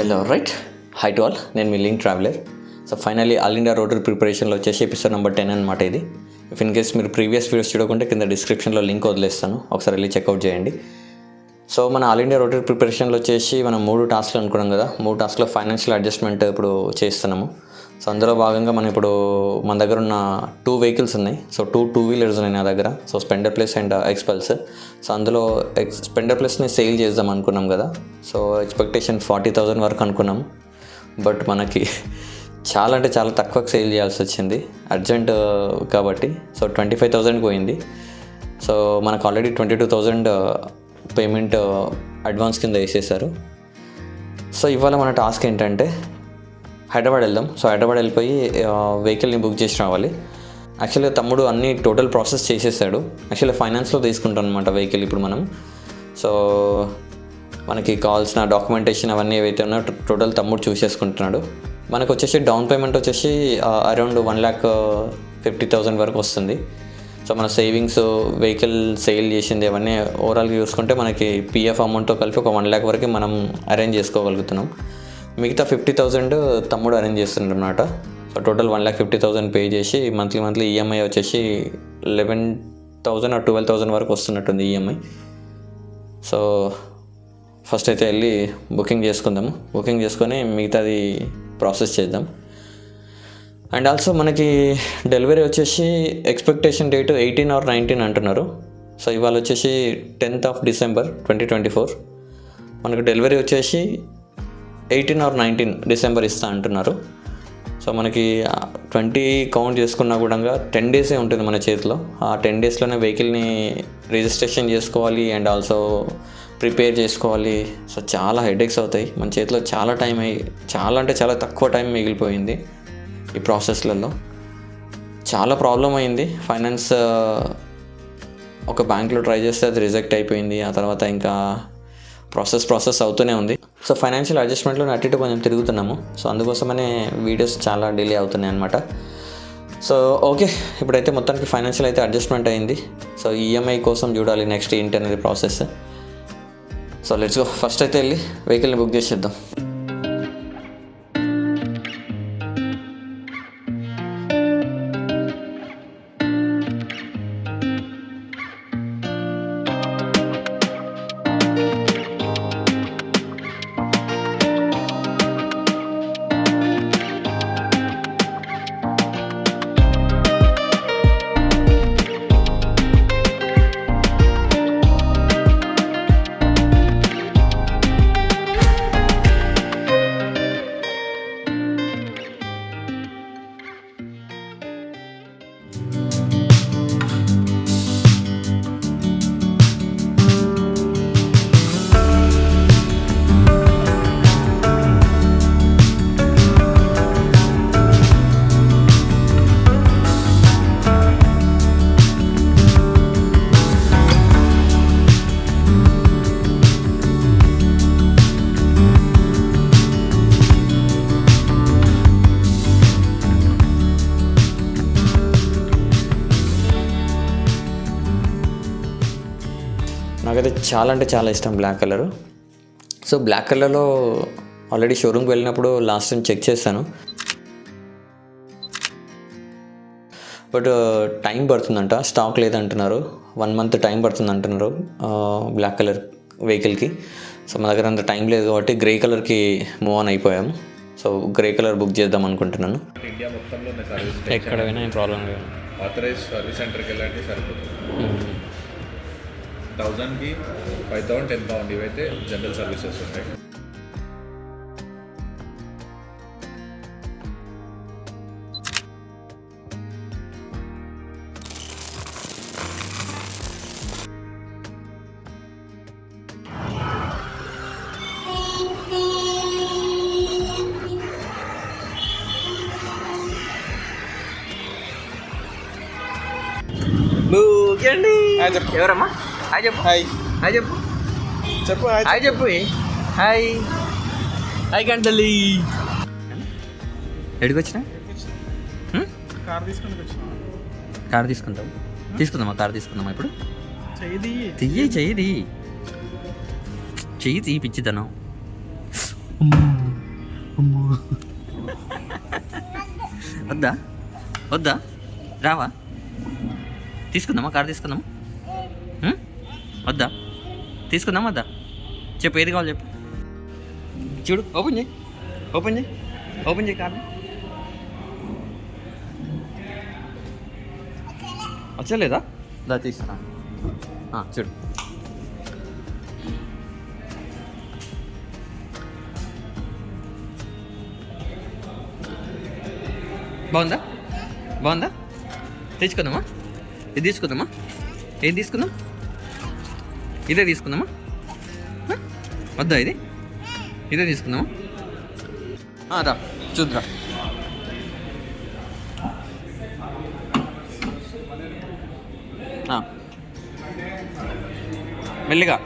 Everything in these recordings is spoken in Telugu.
Hello right hi to all, నేను మీ link traveller. So finally all India rotary ప్రిపరేషన్లో వచ్చేసి ఎపిసోడ్ నెంబర్ 10 అనమాట ఇది. ఇఫ్ ఇన్ కేస్ మీరు ప్రీవియస్ వీడియోస్ చూడకుంటే కింద డిస్క్రిప్షన్లో లింక్ వదిలేస్తాను, ఒకసారి వెళ్ళి చెక్అవుట్ చేయండి. సో మన ఆల్ ఇండియా రోటరీ ప్రిపరేషన్లో వచ్చేసి మనం 3 టాస్క్లు అనుకున్నాం కదా. 3 టాస్క్లో ఫైనాన్షియల్ అడ్జస్ట్మెంట్ ఇప్పుడు చేస్తున్నాము. సో అందులో భాగంగా మనం ఇప్పుడు మన దగ్గర ఉన్న 2 వెహికల్స్ ఉన్నాయి. సో 2 వీలర్స్ ఉన్నాయి నా దగ్గర. So Splendor plus and ఎక్స్పల్స్. So అందులో స్పెండర్ ప్లస్ని సేల్ చేద్దాం అనుకున్నాం కదా. సో ఎక్స్పెక్టేషన్ 40,000 వరకు అనుకున్నాం. బట్ మనకి చాలా అంటే చాలా తక్కువకి సేల్ చేయాల్సి వచ్చింది అర్జెంట్ కాబట్టి. సో 25,000 పోయింది. సో మనకు ఆల్రెడీ 22,000 పేమెంట్ అడ్వాన్స్ కింద వేసేసారు. సో ఇవాళ మన టాస్క్ ఏంటంటే హైదరాబాద్ వెళ్దాం. సో హైదరాబాద్ వెళ్ళిపోయి వెహికల్ని బుక్ చేసి రావాలి. యాక్చువల్గా తమ్ముడు అన్ని టోటల్ ప్రాసెస్ చేసేసాడు. యాక్చువల్గా ఫైనాన్స్లో తీసుకుంటాం అనమాట వెహికల్ ఇప్పుడు మనం. సో మనకి కావాల్సిన డాక్యుమెంటేషన్ అవన్నీ ఏవైతే ఉన్నాయో టోటల్ తమ్ముడు చూసేసుకుంటున్నాడు. మనకు వచ్చేసి డౌన్ పేమెంట్ వచ్చేసి అరౌండ్ 1,50,000 వరకు వస్తుంది. సో మన సేవింగ్స్, వెహికల్ సేల్ చేసింది అవన్నీ ఓవరాల్గా చూసుకుంటే మనకి పిఎఫ్ అమౌంట్తో కలిపి ఒక 1 lakh వరకు మనం అరేంజ్ చేసుకోగలుగుతున్నాం. మిగతా 50,000 తమ్ముడు అరేంజ్ చేస్తుండ్రు అనమాట. సో టోటల్ 1,50,000 పే చేసి మంత్లీ ఈఎంఐ వచ్చేసి 11,000 or 12,000 వరకు వస్తున్నట్టుంది ఈఎంఐ. సో ఫస్ట్ అయితే వెళ్ళి బుకింగ్ చేసుకుందాము. బుకింగ్ చేసుకొని మిగతాది ప్రాసెస్ చేద్దాం. అండ్ ఆల్సో మనకి డెలివరీ వచ్చేసి ఎక్స్పెక్టేషన్ డేట్ 18 or 19 అంటున్నారు. సో ఇవాళ వచ్చేసి 10th of December 2024. మనకు డెలివరీ వచ్చేసి 18 or 19 December ఇస్తా అంటున్నారు. సో మనకి 20 కౌంట్ చేసుకున్నా కూడా 10 days ఉంటుంది మన చేతిలో. ఆ 10 daysలోనే వెహికల్ని రిజిస్ట్రేషన్ చేసుకోవాలి అండ్ ఆల్సో ప్రిపేర్ చేసుకోవాలి. సో చాలా హెడేక్స్ అవుతాయి. మన చేతిలో చాలా అంటే చాలా తక్కువ టైం మిగిలిపోయింది ఈ ప్రాసెస్లలో. చాలా ప్రాబ్లం అయింది. ఫైనాన్స్ ఒక బ్యాంక్లో ట్రై చేస్తే అది రిజెక్ట్ అయిపోయింది. ఆ తర్వాత ఇంకా ప్రాసెస్ అవుతూనే ఉంది. సో ఫైనాన్షియల్ అడ్జస్ట్మెంట్లో అటు ఇటు కొంచెం తిరుగుతున్నాము. సో అందుకోసమనే వీడియోస్ చాలా డిలే అవుతున్నాయి అనమాట. సో ఓకే, ఇప్పుడైతే మొత్తానికి ఫైనాన్షియల్ అయితే అడ్జస్ట్మెంట్ అయింది. సో ఈఎంఐ కోసం చూడాలి నెక్స్ట్ ఏంటి అనేది process. So let's go. First అయితే వెళ్ళి వెహికల్ని బుక్ చేసేద్దాం. నాకైతే చాలా అంటే చాలా ఇష్టం బ్లాక్ కలరు. సో బ్లాక్ కలర్లో ఆల్రెడీ షోరూమ్కి వెళ్ళినప్పుడు లాస్ట్ టైం చెక్ చేశాను. బట్ టైం పడుతుందంట, స్టాక్ లేదంటున్నారు. 1 month టైం పడుతుంది అంటున్నారు బ్లాక్ కలర్ వెహికల్కి. సో మా దగ్గర అంత టైం లేదు కాబట్టి గ్రే కలర్కి మూవ్ ఆన్ అయిపోయాము. సో గ్రే కలర్ బుక్ చేద్దాం అనుకుంటున్నాను. ఇండియా మొత్తంలో సర్వీస్ ఎక్కడ పోయినా ఏం ప్రాబ్లం లేదు. ఆథరైజ్ సర్వీస్ సెంటర్కి వెళ్ళండి సరిపోతుంది. 1,000కి 5,000, 10,000 ఇవైతే జనరల్ సర్వీసెస్ ఉంటాయి. ఎవరమ్మా? హాయ్ చెప్పు. హాయ్ చెప్పు. హాయ్ చెప్పు. హాయ్ కంటలి. ఎక్కడికి వచ్చినా? కార్ తీసుకుందామా? కార్ తీసుకుందామా ఇప్పుడు? చెయ్యి పిచ్చితనం. వద్దా వద్దా రావా తీసుకుందామా కార్ తీసుకుందామా వద్దా తీసుకుందామా వద్దా చెప్పు ఏది కావాలి చెప్పు చూడు ఓపెన్ చేయి ఓపెన్ చేయి ఓపెన్ చేయి కార్ వచ్చలేదా దా తీస్తున్నా చూడు బాగుందా బాగుందా తెచ్చుకుందామా ఇది తీసుకుందామా ఏం తీసుకుందాం ఇదే తీసుకుందామా వద్దా ఇదే తీసుకుందామా రా చూద్దురా మెల్లిగా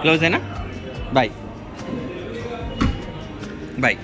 క్లోజ్ అయినా బాయ్ బాయ్